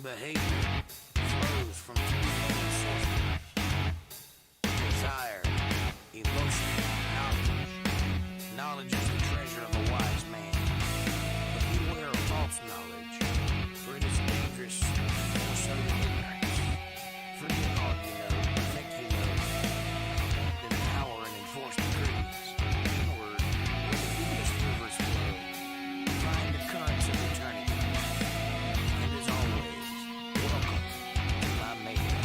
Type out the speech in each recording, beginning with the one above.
human behavior flows from two main sources: desire, emotion, knowledge. Knowledge is the treasure of a wise man. But beware of false knowledge, for it is dangerous, or so to ignorance. Forget all you know, think you know, then power and enforce decrees. Inward, where the deepest rivers flow, find the currents of eternity. And as always, welcome to my maker.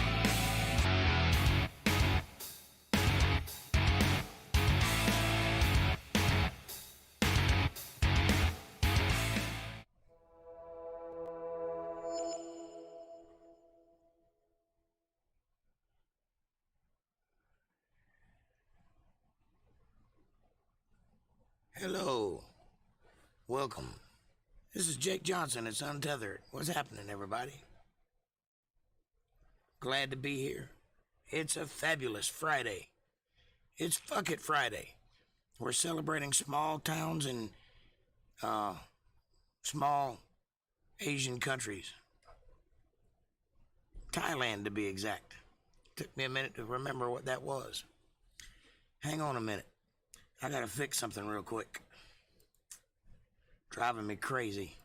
Hello. Welcome. This is Jake Johnson. It's Untethered. What's happening, everybody? Glad to be here. It's a fabulous Friday. It's Phukett Friday. We're celebrating small towns and small Asian countries. Thailand, to be exact. Took me a minute to remember what that was. Hang on a minute. I gotta fix something real quick. Driving me crazy.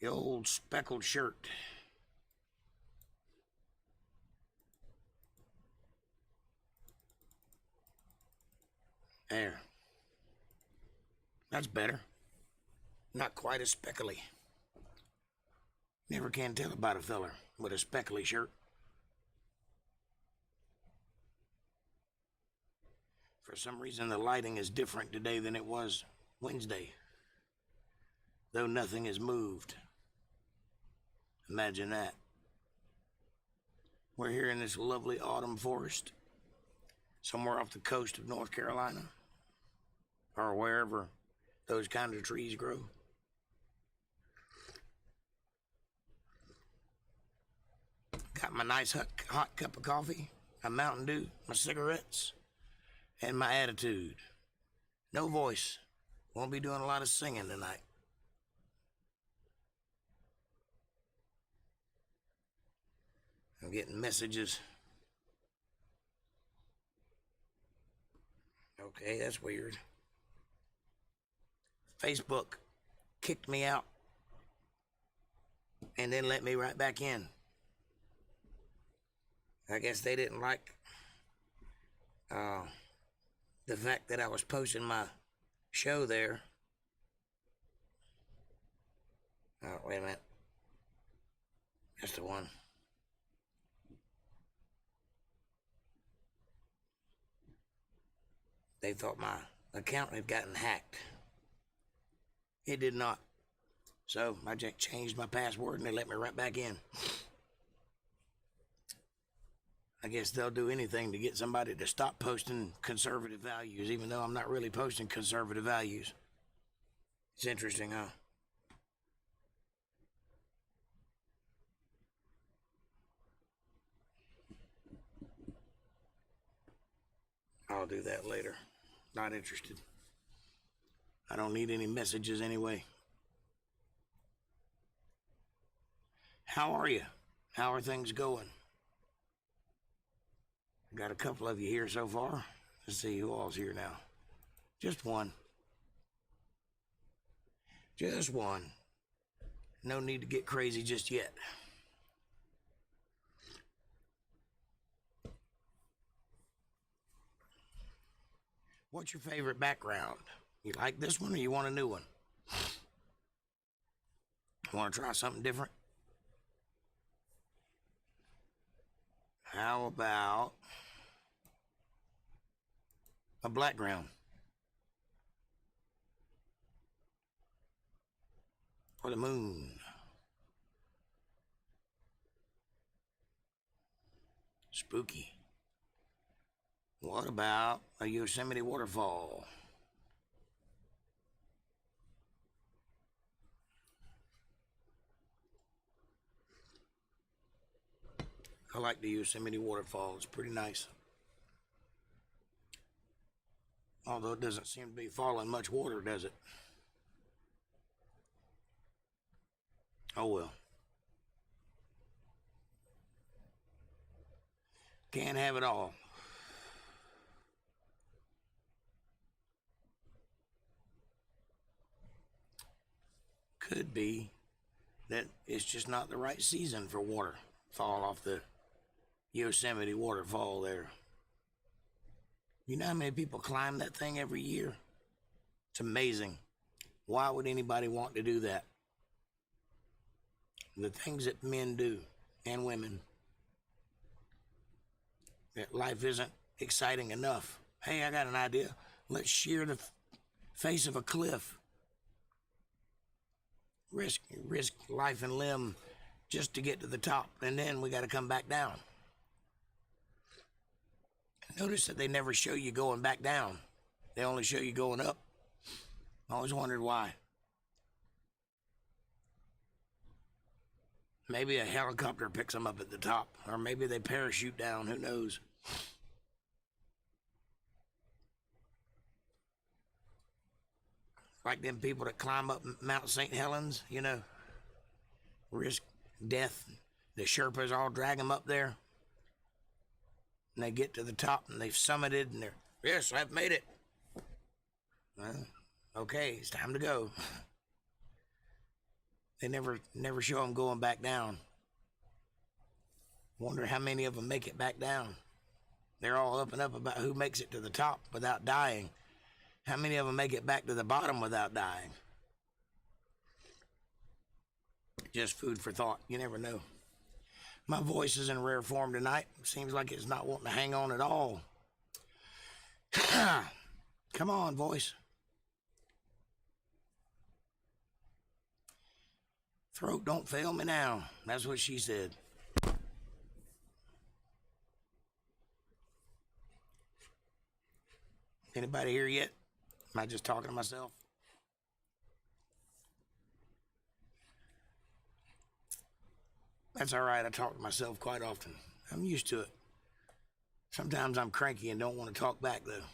The old speckled shirt. There. That's better. Not quite as speckly. Never can tell about a feller with a speckly shirt. For some reason, the lighting is different today than it was Wednesday. Though nothing has moved. Imagine that. We're here in this lovely autumn forest, somewhere off the coast of North Carolina, or wherever those kind of trees grow. Got my nice hot cup of coffee, my Mountain Dew, my cigarettes, and my attitude. No voice. Won't be doing a lot of singing tonight. I'm getting messages. Okay, that's weird. Facebook kicked me out and then let me right back in. I guess they didn't like the fact that I was posting my show there. Oh, wait a minute. That's the one. They thought my account had gotten hacked. It did not. So I just changed my password and they let me right back in. I guess they'll do anything to get somebody to stop posting conservative values, even though I'm not really posting conservative values. It's interesting, huh? I'll do that later. Not interested. I don't need any messages anyway. How are you? How are things going? I got a couple of you here so far. Let's see who all's here now. Just one. Just one. No need to get crazy just yet. What's your favorite background? You like this one or you want a new one? Want to try something different? How about a background? Or the moon? Spooky. What about a Yosemite waterfall? I like the Yosemite waterfall. It's pretty nice. Although it doesn't seem to be falling much water, does it? Oh well. Can't have it all. Could be that it's just not the right season for water. Fall off the Yosemite waterfall there. You know how many people climb that thing every year? It's amazing. Why would anybody want to do that? The things that men do, and women, that life isn't exciting enough. Hey, I got an idea. Let's shear the face of a cliff. Risk life and limb just to get to the top, and then we got to come back down. Notice that they never show you going back down. They only show you going up. I always wondered why. Maybe a helicopter picks them up at the top, or maybe they parachute down, who knows. Like them people that climb up Mount St. Helens, you know, risk death. The Sherpas all drag them up there. And they get to the top and they've summited and they're, yes, I've made it. Well, okay, it's time to go. They never show them going back down. Wonder how many of them make it back down. They're all up and up about who makes it to the top without dying. How many of them make it back to the bottom without dying? Just food for thought. You never know. My voice is in rare form tonight. Seems like it's not wanting to hang on at all. Come on, voice. Throat don't fail me now. That's what she said. Anybody here yet? Am I just talking to myself? That's all right. I talk to myself quite often. I'm used to it. Sometimes I'm cranky and don't want to talk back, though.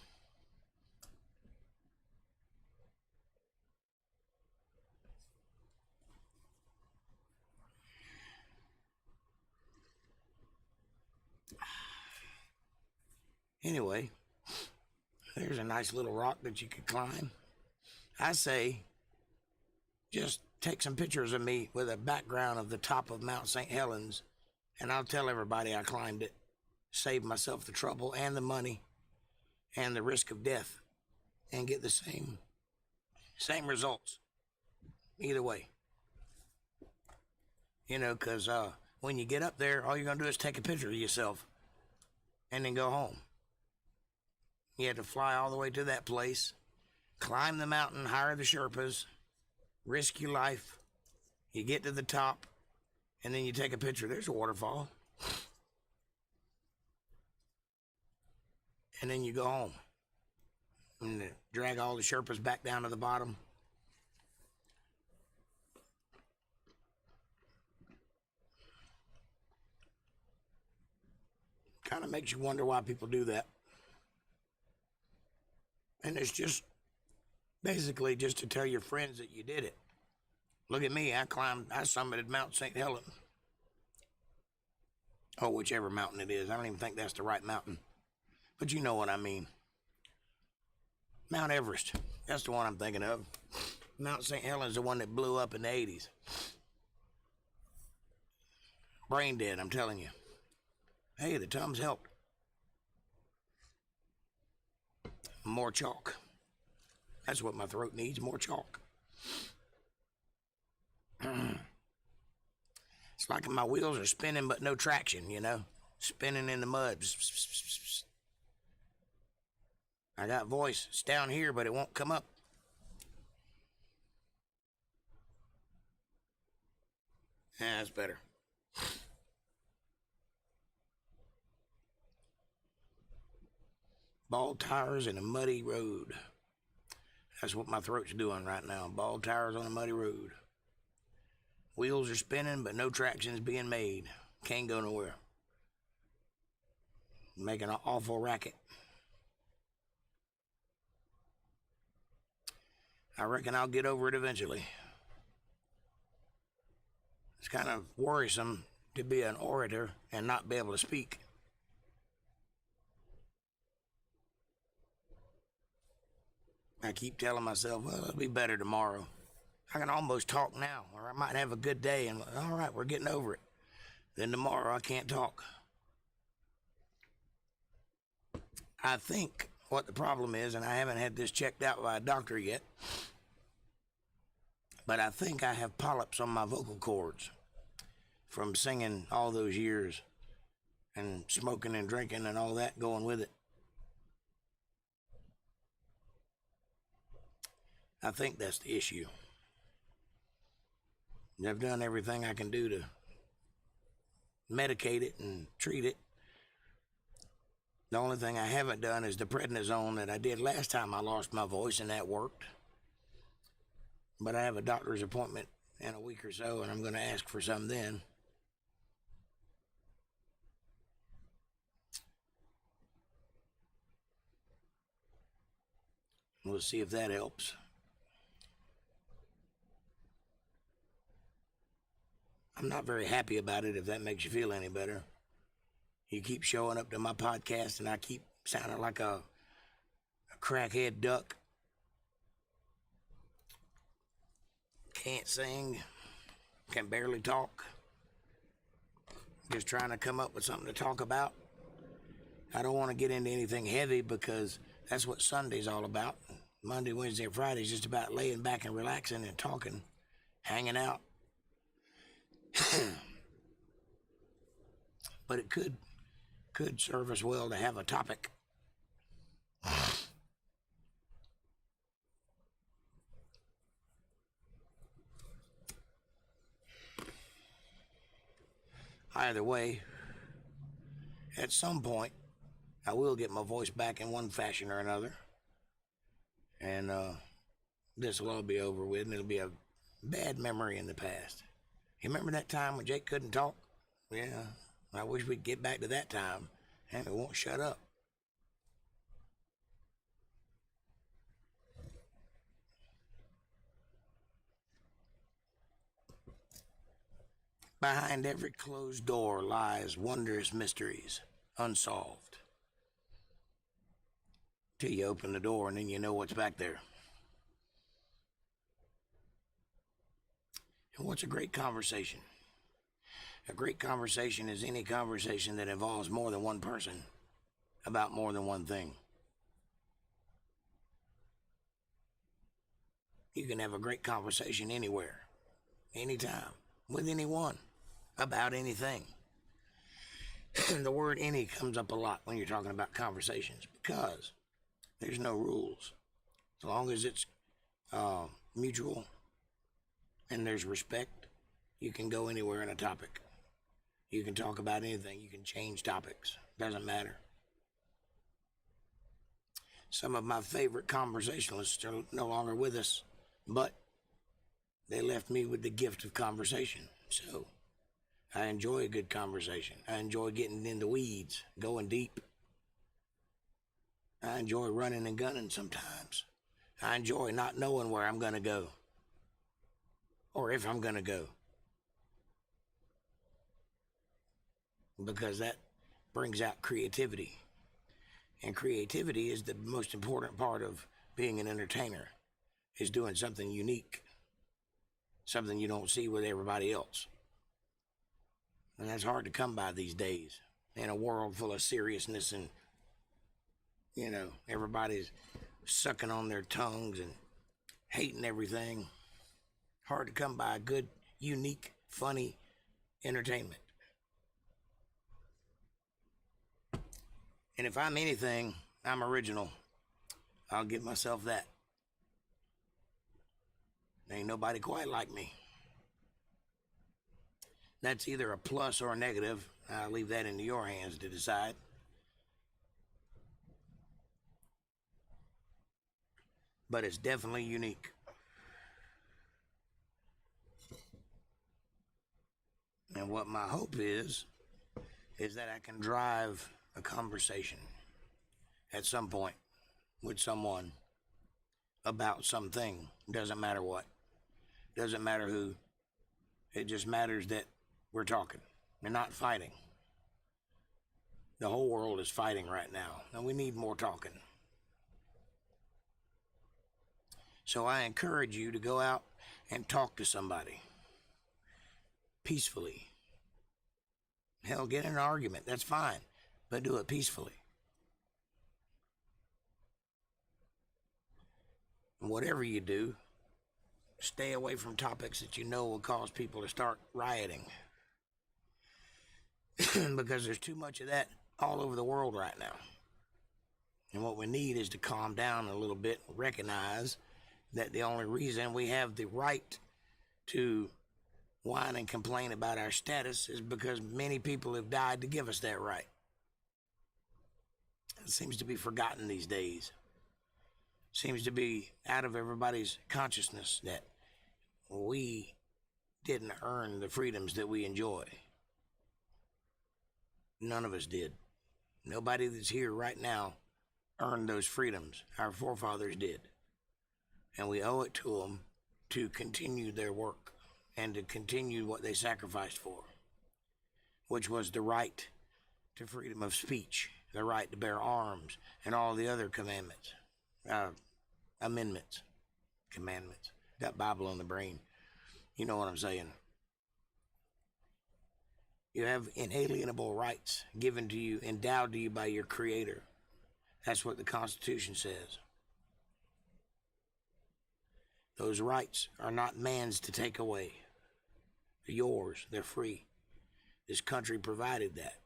Anyway, there's a nice little rock that you could climb. I say, just take some pictures of me with a background of the top of Mount St. Helens, and I'll tell everybody I climbed it. Save myself the trouble and the money and the risk of death, and get the same results either way. You know, because when you get up there, all you're going to do is take a picture of yourself and then go home. You had to fly all the way to that place, climb the mountain, hire the Sherpas, risk your life. You get to the top, and then you take a picture. There's a waterfall. And then you go home and drag all the Sherpas back down to the bottom. Kind of makes you wonder why people do that. And it's just basically just to tell your friends that you did it. Look at me, I summited Mount St. Helens. Oh, whichever mountain it is. I don't even think that's the right mountain. But you know what I mean. Mount Everest. That's the one I'm thinking of. Mount St. Helens is the one that blew up in the 80s. Brain dead, I'm telling you. Hey, the Tums helped. More chalk. That's what my throat needs, more chalk. It's like my wheels are spinning but no traction, you know? Spinning in the mud. I got voice. It's down here, but it won't come up. Yeah, that's better. Bald tires and a muddy road. That's what my throat's doing right now. Bald tires on a muddy road. Wheels are spinning, but no traction's being made. Can't go nowhere. Making an awful racket. I reckon I'll get over it eventually. It's kind of worrisome to be an orator and not be able to speak. I keep telling myself, well, it'll be better tomorrow. I can almost talk now, or I might have a good day and, all right, we're getting over it. Then tomorrow I can't talk. I think what the problem is, and I haven't had this checked out by a doctor yet, but I think I have polyps on my vocal cords from singing all those years and smoking and drinking and all that going with it. I think that's the issue. I've done everything I can do to medicate it and treat it. The only thing I haven't done is the prednisone that I did last time I lost my voice, and that worked. But I have a doctor's appointment in a week or so, and I'm going to ask for some then. We'll see if that helps. I'm not very happy about it, if that makes you feel any better. You keep showing up to my podcast, and I keep sounding like a crackhead duck. Can't sing, can barely talk. Just trying to come up with something to talk about. I don't want to get into anything heavy because that's what Sunday's all about. Monday, Wednesday, and Friday is just about laying back and relaxing and talking, hanging out. But it could serve us well to have a topic. Either way, at some point, I will get my voice back in one fashion or another. And this will all be over with, and it'll be a bad memory in the past. You remember that time when Jake couldn't talk? Yeah, I wish we'd get back to that time, and it won't shut up. Behind every closed door lies wondrous mysteries, unsolved. Till you open the door and then you know what's back there. And what's a great conversation? A great conversation is any conversation that involves more than one person about more than one thing. You can have a great conversation anywhere, anytime, with anyone, about anything. The word any comes up a lot when you're talking about conversations because there's no rules. As long as it's mutual and there's respect, you can go anywhere in a topic. You can talk about anything. You can change topics. Doesn't matter. Some of my favorite conversationalists are no longer with us, but they left me with the gift of conversation. So I enjoy a good conversation. I enjoy getting in the weeds, going deep. I enjoy running and gunning sometimes. I enjoy not knowing where I'm going to go or if I'm going to go, because that brings out creativity. And creativity is the most important part of being an entertainer, is doing something unique, something you don't see with everybody else. And that's hard to come by these days in a world full of seriousness and, everybody's sucking on their tongues and hating everything. Hard to come by good, unique, funny entertainment. And if I'm anything, I'm original. I'll give myself that. Ain't nobody quite like me. That's either a plus or a negative. I'll leave that into your hands to decide. But it's definitely unique. And what my hope is that I can drive a conversation at some point with someone about something. Doesn't matter what. Doesn't matter who. It just matters that we're talking. We're not fighting. The whole world is fighting right now, and we need more talking. So I encourage you to go out and talk to somebody peacefully. Hell, get in an argument, that's fine, but do it peacefully. And whatever you do, stay away from topics that you know will cause people to start rioting. Because there's too much of that all over the world right now. And what we need is to calm down a little bit and recognize that the only reason we have the right to whine and complain about our status is because many people have died to give us that right. It seems to be forgotten these days. Seems to be out of everybody's consciousness that we didn't earn the freedoms that we enjoy. None of us did. Nobody that's here right now earned those freedoms. Our forefathers did. And we owe it to them to continue their work and to continue what they sacrificed for, which was the right to freedom of speech, the right to bear arms, and all the other commandments, amendments, commandments. Got Bible on the brain. You know what I'm saying. You have inalienable rights given to you, endowed to you by your Creator. That's what the Constitution says. Those rights are not man's to take away. They're yours. They're free. This country provided that.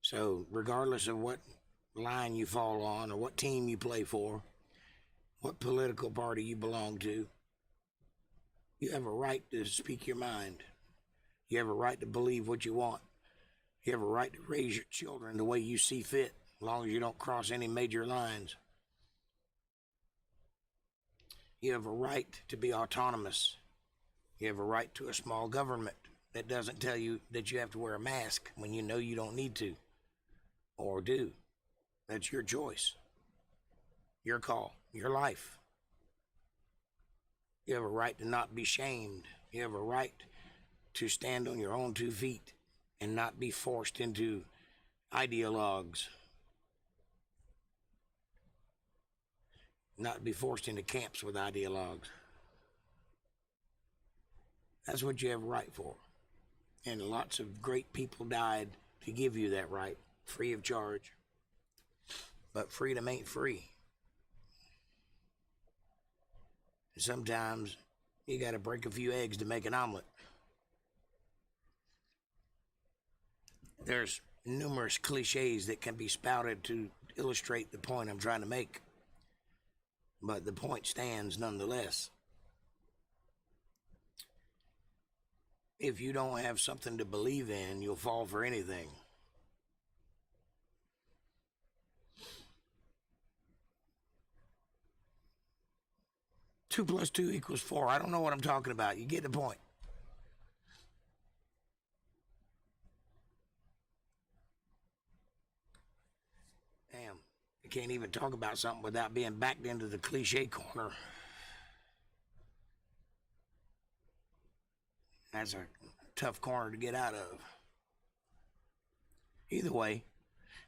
So regardless of what line you fall on or what team you play for, what political party you belong to, you have a right to speak your mind. You have a right to believe what you want. You have a right to raise your children the way you see fit, as long as you don't cross any major lines. You have a right to be autonomous. You have a right to a small government that doesn't tell you that you have to wear a mask when you know you don't need to, or do. That's your choice, your call, your life. You have a right to not be shamed. You have a right to stand on your own 2 feet and not be forced into ideologues. Not be forced into camps with ideologues. That's what you have a right for. And lots of great people died to give you that right, free of charge. But freedom ain't free. Sometimes you got to break a few eggs to make an omelet. There's numerous cliches that can be spouted to illustrate the point I'm trying to make. But the point stands nonetheless. If you don't have something to believe in, you'll fall for anything. Two plus two equals 4. I don't know what I'm talking about. You get the point. Damn, I can't even talk about something without being backed into the cliche corner. That's a tough corner to get out of. Either way,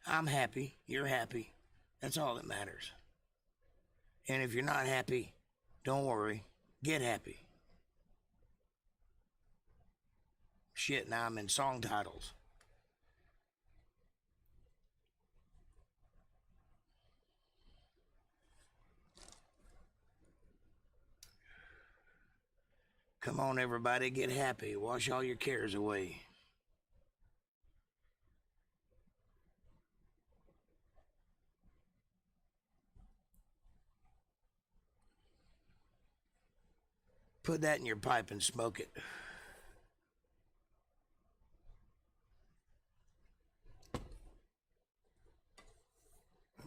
I'm happy, you're happy. That's all that matters. And if you're not happy, don't worry, get happy. Shit, now I'm in song titles. Come on, everybody, get happy. Wash all your cares away. Put that in your pipe and smoke it.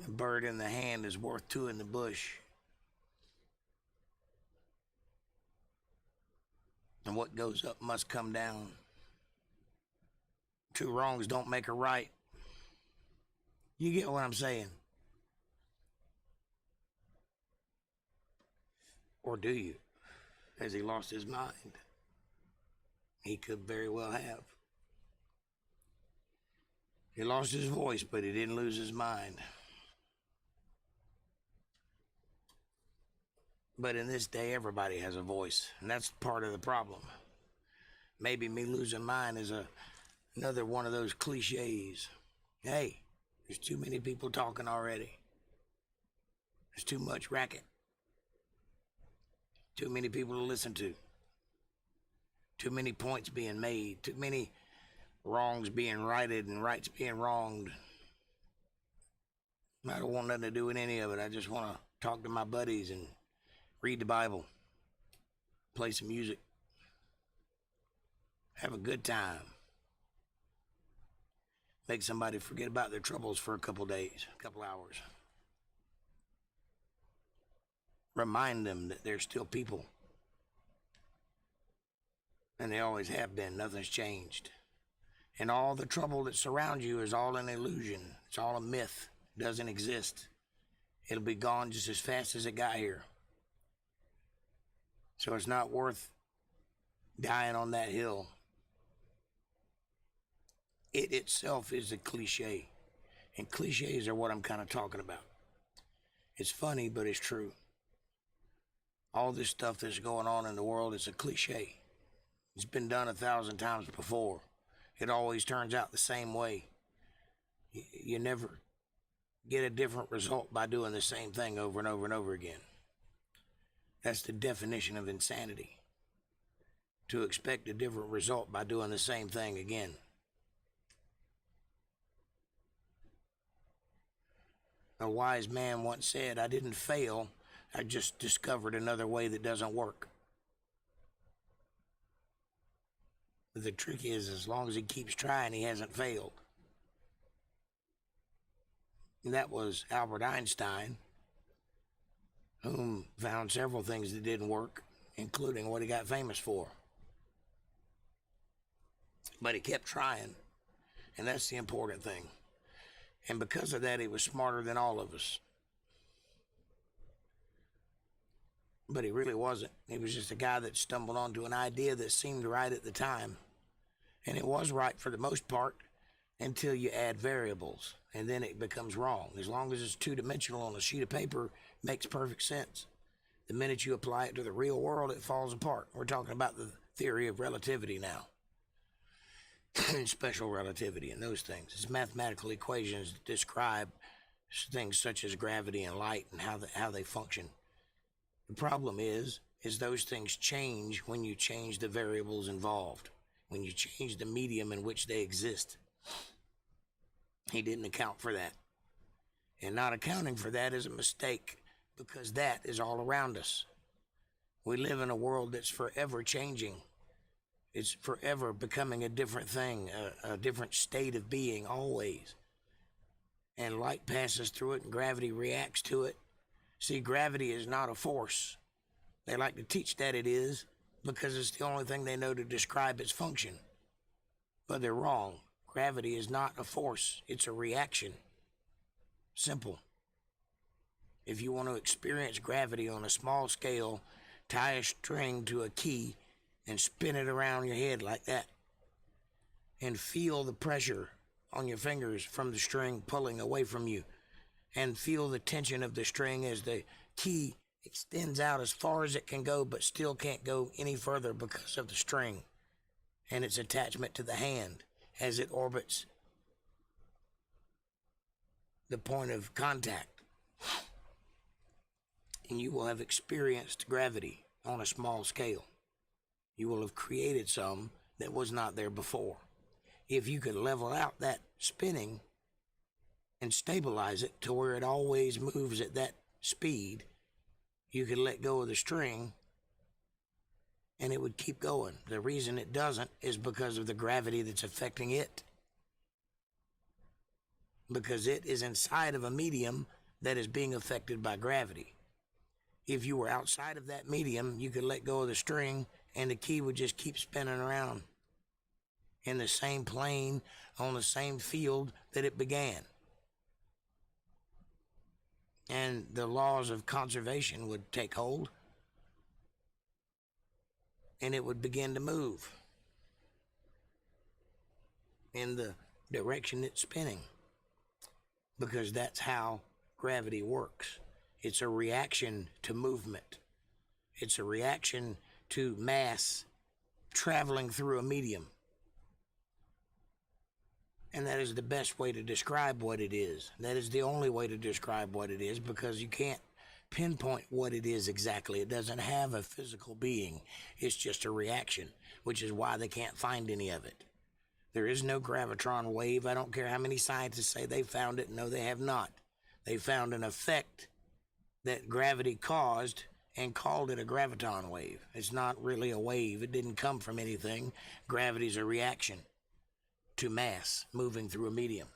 A bird in the hand is worth 2 in the bush. And what goes up must come down. 2 wrongs don't make a right. You get what I'm saying? Or do you? Has he lost his mind? He could very well have. He lost his voice, but he didn't lose his mind. But in this day, everybody has a voice, and that's part of the problem. Maybe me losing mine is another one of those cliches. Hey, there's too many people talking already. There's too much racket. Too many people to listen to. Too many points being made. Too many wrongs being righted and rights being wronged. I don't want nothing to do with any of it. I just want to talk to my buddies and read the Bible. Play some music. Have a good time. Make somebody forget about their troubles for a couple days, a couple hours. Remind them that they're still people. And they always have been. Nothing's changed. And all the trouble that surrounds you is all an illusion. It's all a myth. It doesn't exist. It'll be gone just as fast as it got here. So it's not worth dying on that hill. It itself is a cliche. And cliches are what I'm kind of talking about. It's funny, but it's true. All this stuff that's going on in the world is a cliche. It's been done 1,000 times before. It always turns out the same way. You never get a different result by doing the same thing over and over and over again. That's the definition of insanity. To expect a different result by doing the same thing again. A wise man once said, "I didn't fail, I just discovered another way that doesn't work." But the trick is, as long as he keeps trying, he hasn't failed. And that was Albert Einstein, whom found several things that didn't work, including what he got famous for. But he kept trying, and that's the important thing. And because of that, he was smarter than all of us. But he really wasn't. He was just a guy that stumbled onto an idea that seemed right at the time. And it was right for the most part until you add variables, and then it becomes wrong. As long as it's two-dimensional on a sheet of paper, it makes perfect sense. The minute you apply it to the real world, it falls apart. We're talking about the theory of relativity now. Special relativity and those things. It's mathematical equations that describe things such as gravity and light and how they function. The problem is those things change when you change the variables involved, when you change the medium in which they exist. He didn't account for that. And not accounting for that is a mistake, because that is all around us. We live in a world that's forever changing. It's forever becoming a different thing, a different state of being, always. And light passes through it and gravity reacts to it. See, gravity is not a force. They like to teach that it is, because it's the only thing they know to describe its function. But they're wrong. Gravity is not a force. It's a reaction. Simple. If you want to experience gravity on a small scale, tie a string to a key and spin it around your head like that. And feel the pressure on your fingers from the string pulling away from you. And feel the tension of the string as the key extends out as far as it can go, but still can't go any further because of the string and its attachment to the hand as it orbits the point of contact. And you will have experienced gravity on a small scale. You will have created some that was not there before. If you could level out that spinning and stabilize it to where it always moves at that speed, you could let go of the string and it would keep going. The reason it doesn't is because of the gravity that's affecting it. Because it is inside of a medium that is being affected by gravity. If you were outside of that medium, you could let go of the string and the key would just keep spinning around in the same plane, on the same field that it began. And the laws of conservation would take hold, and it would begin to move in the direction it's spinning, because that's how gravity works. It's a reaction to movement. It's a reaction to mass traveling through a medium. And that is the best way to describe what it is. That is the only way to describe what it is, because you can't pinpoint what it is exactly. It doesn't have a physical being. It's just a reaction, which is why they can't find any of it. There is no gravitron wave. I don't care how many scientists say they found it. No, they have not. They found an effect that gravity caused and called it a graviton wave. It's not really a wave. It didn't come from anything. Gravity's a reaction to mass moving through a medium.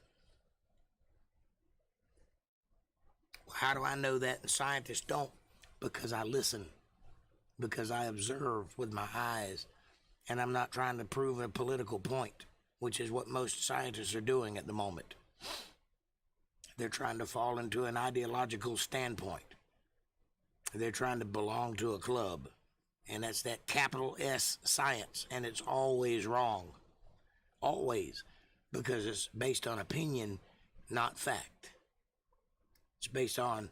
How do I know that and scientists don't? Because I listen, because I observe with my eyes, and I'm not trying to prove a political point, which is what most scientists are doing at the moment. They're trying to fall into an ideological standpoint. They're trying to belong to a club, and that's that capital S science, and it's always wrong. Always, because it's based on opinion, not fact. It's based on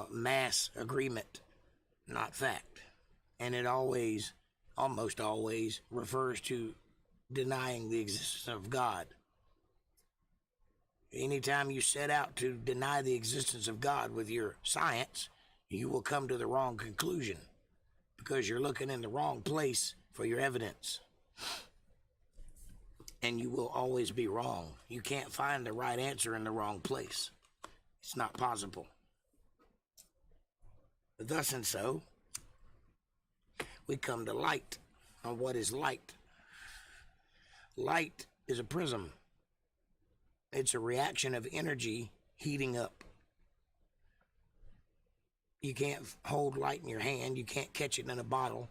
mass agreement, not fact. And it always, almost always, refers to denying the existence of God. Anytime you set out to deny the existence of God with your science, you will come to the wrong conclusion, because you're looking in the wrong place for your evidence. And you will always be wrong. You can't find the right answer in the wrong place. It's not possible. Thus and so, we come to light. On what is light? Light is a prism. It's a reaction of energy heating up. You can't hold light in your hand. You can't catch it in a bottle,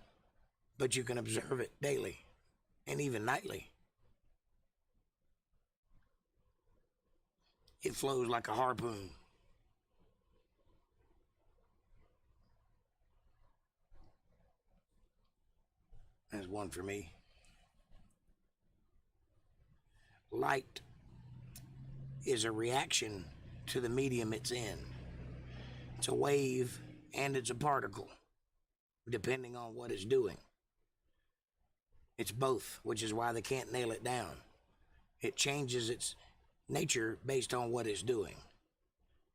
but you can observe it daily and even nightly. It flows like a harpoon. That's one for me. Light is a reaction to the medium it's in. It's a wave and it's a particle, depending on what it's doing. It's both, which is why they can't nail it down. It changes its nature based on what it's doing.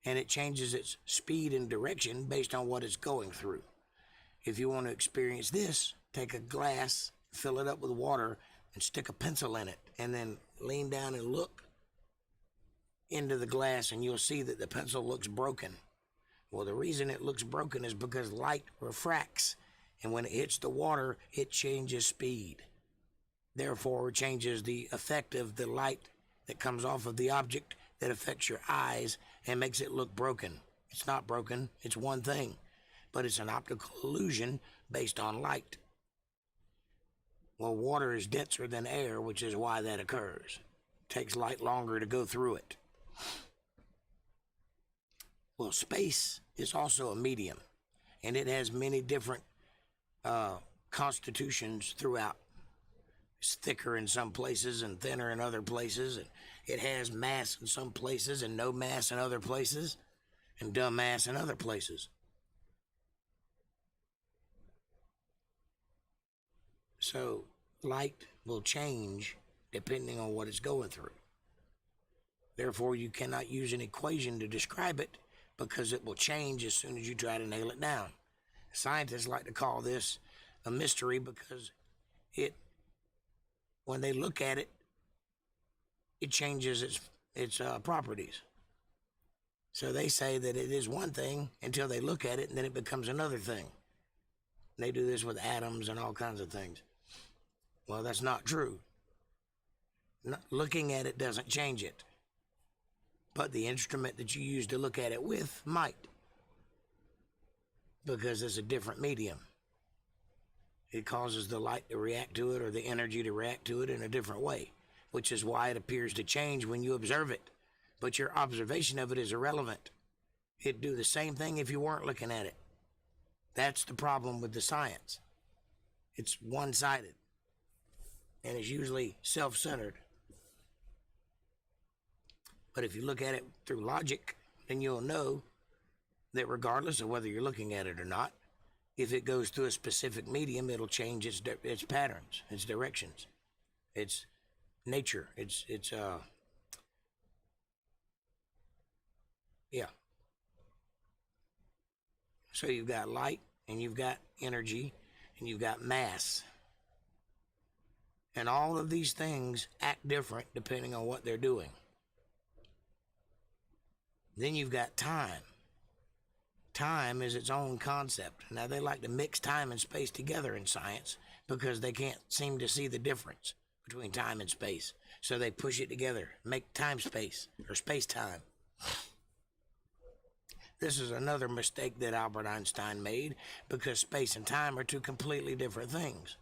And it changes its speed and direction based on what it's going through. If you want to experience this, take a glass, fill it up with water, and stick a pencil in it, and then lean down and look into the glass, and you'll see that the pencil looks broken. Well, the reason it looks broken is because light refracts, and when it hits the water, it changes speed. Therefore, it changes the effect of the light that comes off of the object that affects your eyes and makes it look broken. It's not broken, it's one thing, but it's an optical illusion based on light. Well, water is denser than air, which is why that occurs. It takes light longer to go through it. Well, space is also a medium, and it has many different constitutions throughout. It's thicker in some places and thinner in other places, and it has mass in some places and no mass in other places, and dumb mass in other places. So light will change depending on what it's going through. Therefore, you cannot use an equation to describe it, because it will change as soon as you try to nail it down. Scientists like to call this a mystery because when they look at it, it changes its properties. So they say that it is one thing until they look at it, and then it becomes another thing. They do this with atoms and all kinds of things. Well, that's not true. Looking at it doesn't change it. But the instrument that you use to look at it with might, because it's a different medium. It causes the light to react to it, or the energy to react to it in a different way, which is why it appears to change when you observe it. But your observation of it is irrelevant. It'd do the same thing if you weren't looking at it. That's the problem with the science. It's one-sided, and it's usually self-centered. But if you look at it through logic, then you'll know that regardless of whether you're looking at it or not, If it goes through a specific medium, it'll change its patterns, its directions, its nature, yeah. So you've got light, and you've got energy, and you've got mass. And all of these things act different depending on what they're doing. Then you've got time. Time is its own concept. Now, they like to mix time and space together in science because they can't seem to see the difference between time and space. So they push it together, make time-space, or space-time. This is another mistake that Albert Einstein made, because space and time are two completely different things.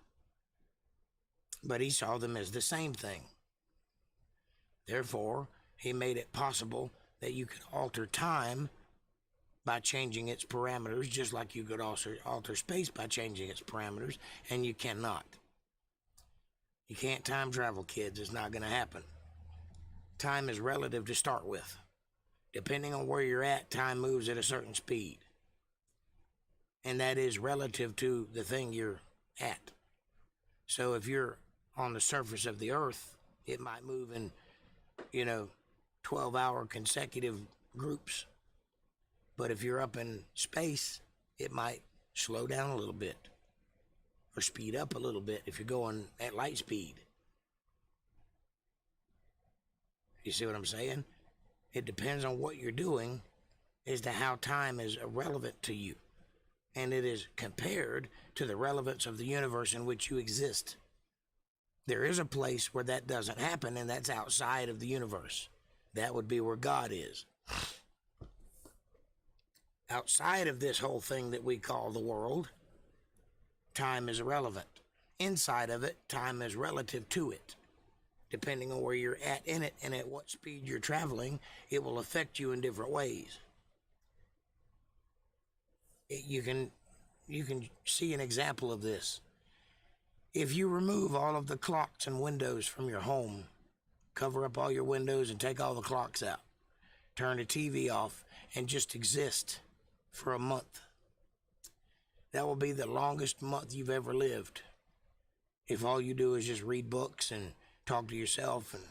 But he saw them as the same thing. Therefore, he made it possible that you could alter time by changing its parameters, just like you could also alter space by changing its parameters, and you cannot. You can't time travel, kids. It's not going to happen. Time is relative to start with. Depending on where you're at, time moves at a certain speed. And that is relative to the thing you're at. So if you're on the surface of the earth, it might move in, 12-hour consecutive groups. But if you're up in space, it might slow down a little bit or speed up a little bit if you're going at light speed. You see what I'm saying? It depends on what you're doing as to how time is irrelevant to you. And it is compared to the relevance of the universe in which you exist. There is a place where that doesn't happen, and that's outside of the universe. That would be where God is. Outside of this whole thing that we call the world, time is irrelevant. Inside of it, time is relative to it. Depending on where you're at in it and at what speed you're traveling, it will affect you in different ways. You can see an example of this. If you remove all of the clocks and windows from your home, cover up all your windows and take all the clocks out, turn the TV off, and just exist for a month, that will be the longest month you've ever lived. If all you do is just read books and talk to yourself and,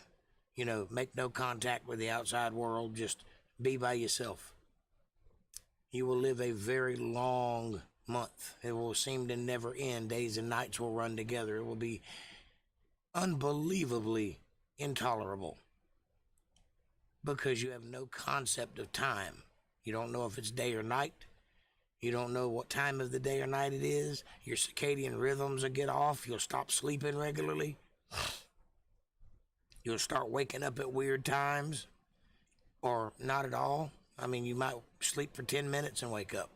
make no contact with the outside world, just be by yourself, you will live a very long month. It will seem to never end. Days and nights will run together. It will be unbelievably intolerable because you have no concept of time. You don't know if it's day or night. You don't know what time of the day or night it is. Your circadian rhythms will get off. You'll stop sleeping regularly. You'll start waking up at weird times or not at all. I mean, you might sleep for 10 minutes and wake up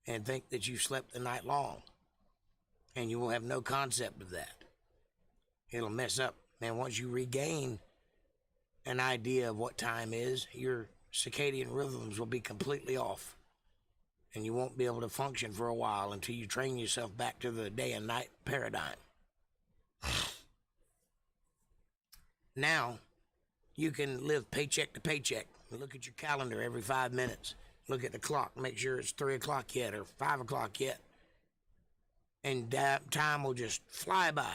and think that you slept the night long, and you will have no concept of that. It'll mess up. And once you regain an idea of what time is, your circadian rhythms will be completely off, and you won't be able to function for a while until you train yourself back to the day and night paradigm. Now, you can live paycheck to paycheck. Look at your calendar every 5 minutes. Look at the clock. Make sure it's 3 o'clock yet or 5 o'clock yet. And time will just fly by.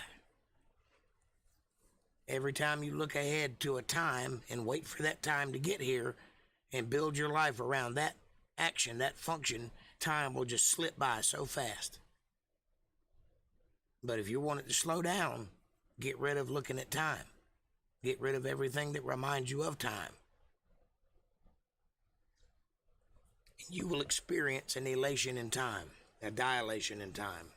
Every time you look ahead to a time and wait for that time to get here and build your life around that action, that function, time will just slip by so fast. But if you want it to slow down, get rid of looking at time. Get rid of everything that reminds you of time. You will experience an elation in time, a dilation in time.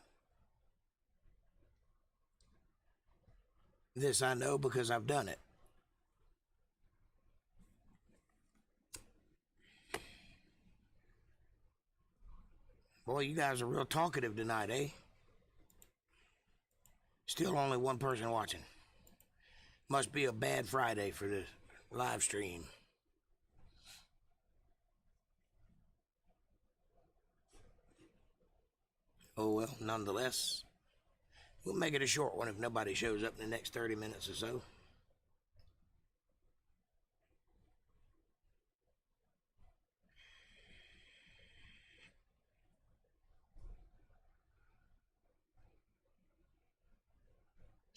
This I know because I've done it. Boy, you guys are real talkative tonight, eh? Still only one person watching. Must be a bad Friday for the live stream. Oh well, nonetheless, we'll make it a short one if nobody shows up in the next 30 minutes or so.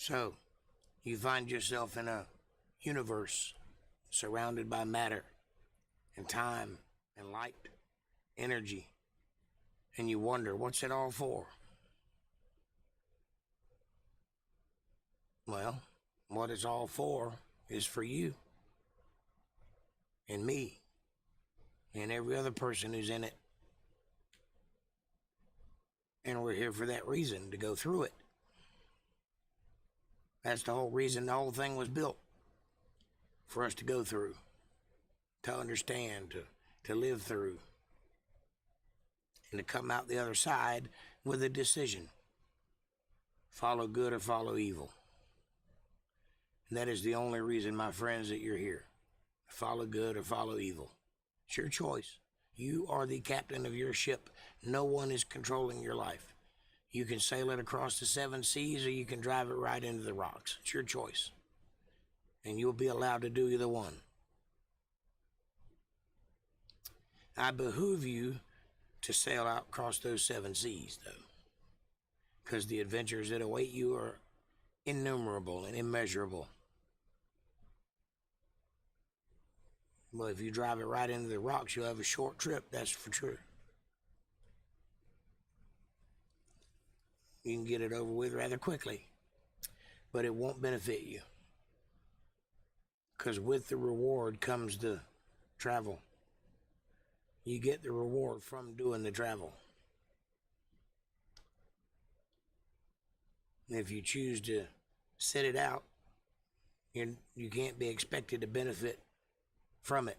So, you find yourself in a universe surrounded by matter and time and light, energy, and you wonder, what's it all for? Well, what it's all for is for you and me and every other person who's in it. And we're here for that reason, to go through it. That's the whole reason the whole thing was built. For us to go through, to understand, to live through, and to come out the other side with a decision. Follow good or follow evil. And that is the only reason, my friends, that you're here. Follow good or follow evil. It's your choice. You are the captain of your ship. No one is controlling your life. You can sail it across the 7 seas, or you can drive it right into the rocks. It's your choice. And you'll be allowed to do either one. I behoove you to sail out across those 7 seas, though, because the adventures that await you are innumerable and immeasurable. Well, if you drive it right into the rocks, you'll have a short trip, that's for sure. You can get it over with rather quickly, but it won't benefit you, because with the reward comes the travel. You get the reward from doing the travel. And if you choose to sit it out, you can't be expected to benefit from it.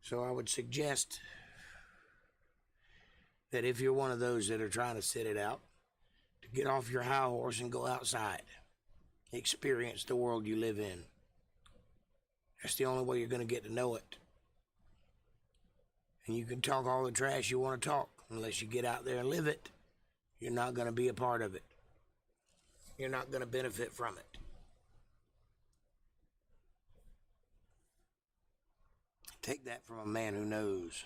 So I would suggest that if you're one of those that are trying to sit it out, to get off your high horse and go outside. Experience the world you live in. That's the only way you're going to get to know it. And you can talk all the trash you want to talk. Unless you get out there and live it, you're not going to be a part of it. You're not going to benefit from it. Take that from a man who knows.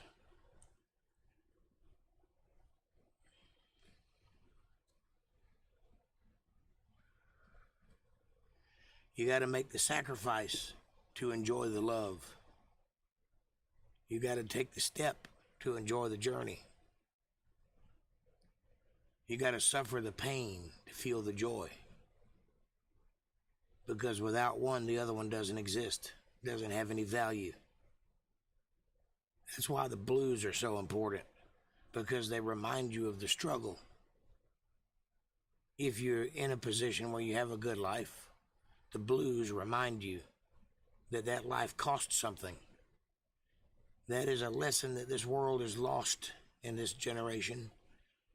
You got to make the sacrifice to enjoy the love. You got to take the step to enjoy the journey. You got to suffer the pain to feel the joy. Because without one, the other one doesn't exist. Doesn't have any value. That's why the blues are so important. Because they remind you of the struggle. If you're in a position where you have a good life, the blues remind you that that life costs something. That is a lesson that this world has lost in this generation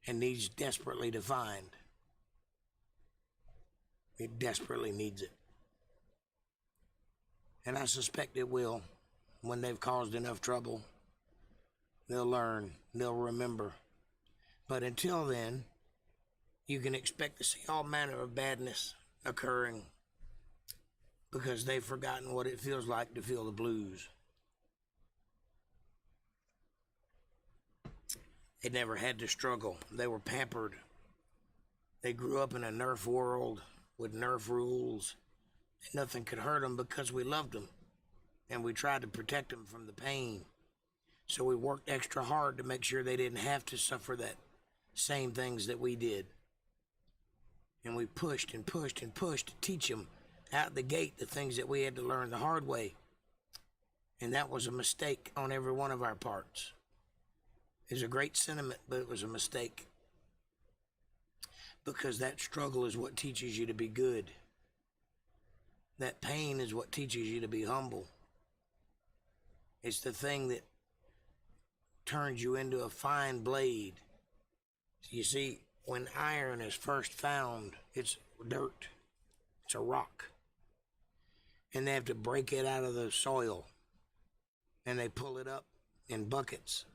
and needs desperately to find. It desperately needs it. And I suspect it will. When they've caused enough trouble, they'll learn, they'll remember. But until then, you can expect to see all manner of badness occurring, because they've forgotten what it feels like to feel the blues. They never had to struggle. They were pampered. They grew up in a Nerf world with Nerf rules. And nothing could hurt them because we loved them. And we tried to protect them from the pain. So we worked extra hard to make sure they didn't have to suffer that same things that we did. And we pushed and pushed and pushed to teach them out the gate the things that we had to learn the hard way. And that was a mistake on every one of our parts. It's a great sentiment, but it was a mistake. Because that struggle is what teaches you to be good. That pain is what teaches you to be humble. It's the thing that turns you into a fine blade. You see, when iron is first found, it's dirt. It's a rock. And they have to break it out of the soil. And they pull it up in buckets.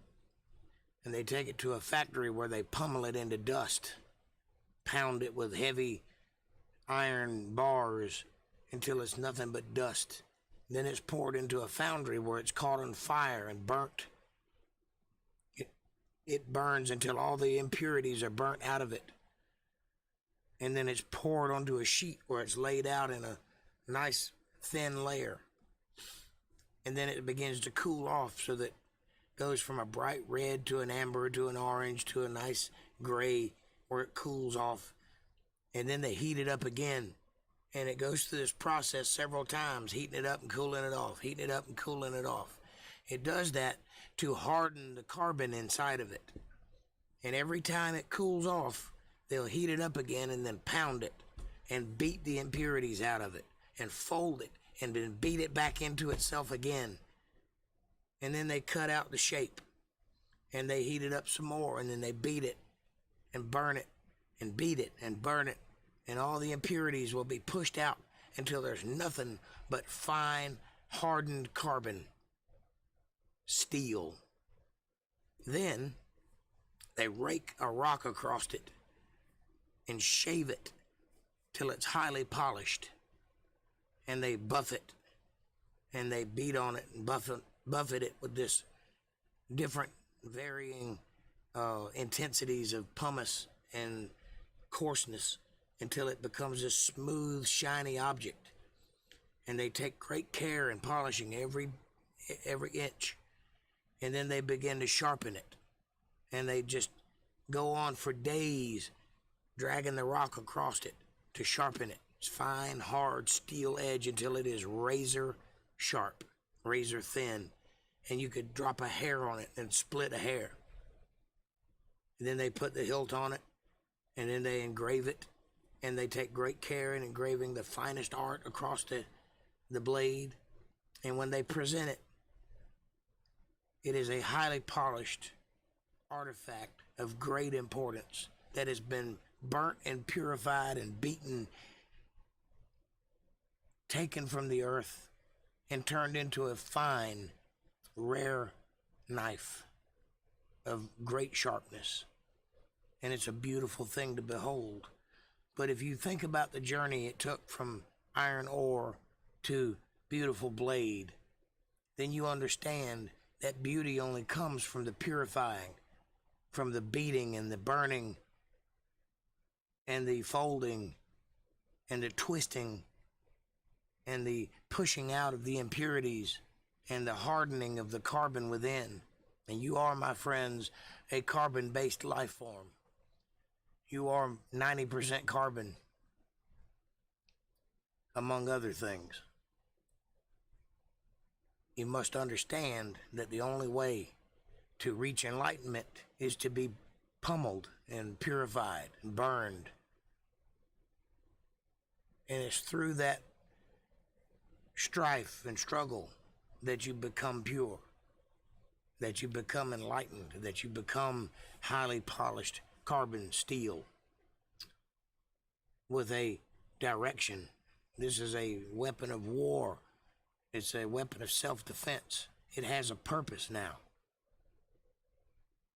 And they take it to a factory where they pummel it into dust. Pound it with heavy iron bars until it's nothing but dust. Then it's poured into a foundry where it's caught on fire and burnt it burns until all the impurities are burnt out of it. And then it's poured onto a sheet where it's laid out in a nice thin layer. And then it begins to cool off, so that it goes from a bright red to an amber to an orange to a nice gray, where it cools off. And then they heat it up again. And it goes through this process several times, heating it up and cooling it off, heating it up and cooling it off. It does that to harden the carbon inside of it. And every time it cools off, they'll heat it up again and then pound it and beat the impurities out of it and fold it and then beat it back into itself again. And then they cut out the shape and they heat it up some more, and then they beat it and burn it and beat it and burn it. And all the impurities will be pushed out until there's nothing but fine, hardened carbon, steel. Then they rake a rock across it and shave it till it's highly polished. And they buff it, and they beat on it and buffet it with this different varying intensities of pumice and coarseness, until it becomes a smooth, shiny object. And they take great care in polishing every inch. And then they begin to sharpen it. And they just go on for days, dragging the rock across it to sharpen it. It's fine, hard steel edge until it is razor sharp, razor thin. And you could drop a hair on it and split a hair. And then they put the hilt on it, and then they engrave it. And they take great care in engraving the finest art across the blade. And when they present it, it is a highly polished artifact of great importance that has been burnt and purified and beaten, taken from the earth, and turned into a fine, rare knife of great sharpness. And it's a beautiful thing to behold. But if you think about the journey it took from iron ore to beautiful blade, then you understand that beauty only comes from the purifying, from the beating and the burning and the folding and the twisting and the pushing out of the impurities and the hardening of the carbon within. And you are, my friends, a carbon-based life form. You are 90% carbon, among other things. You must understand that the only way to reach enlightenment is to be pummeled and purified and burned. And it's through that strife and struggle that you become pure, that you become enlightened, that you become highly polished carbon steel with a direction. This is a weapon of war. It's a weapon of self-defense. It has a purpose now.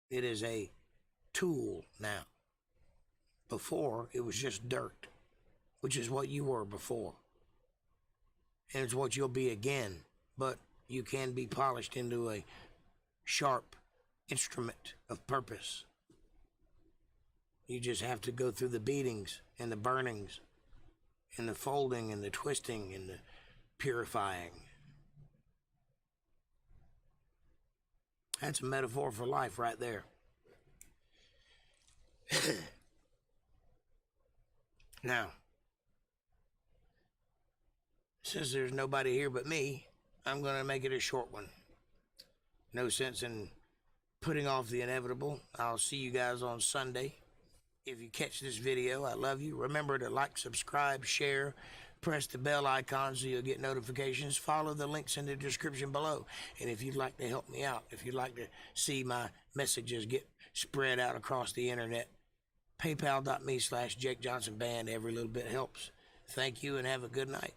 It is a tool now. Before, it was just dirt, which is what you were before. And it's what you'll be again. But you can be polished into a sharp instrument of purpose. You just have to go through the beatings and the burnings and the folding and the twisting and the purifying. That's a metaphor for life right there. Now, since there's nobody here but me, I'm going to make it a short one. No sense in putting off the inevitable. I'll see you guys on Sunday. If you catch this video, I love you. Remember to like, subscribe, share, press the bell icon so you'll get notifications. Follow the links in the description below. And if you'd like to help me out, if you'd like to see my messages get spread out across the internet, paypal.me/Jake Johnson Band. Every little bit helps. Thank you and have a good night.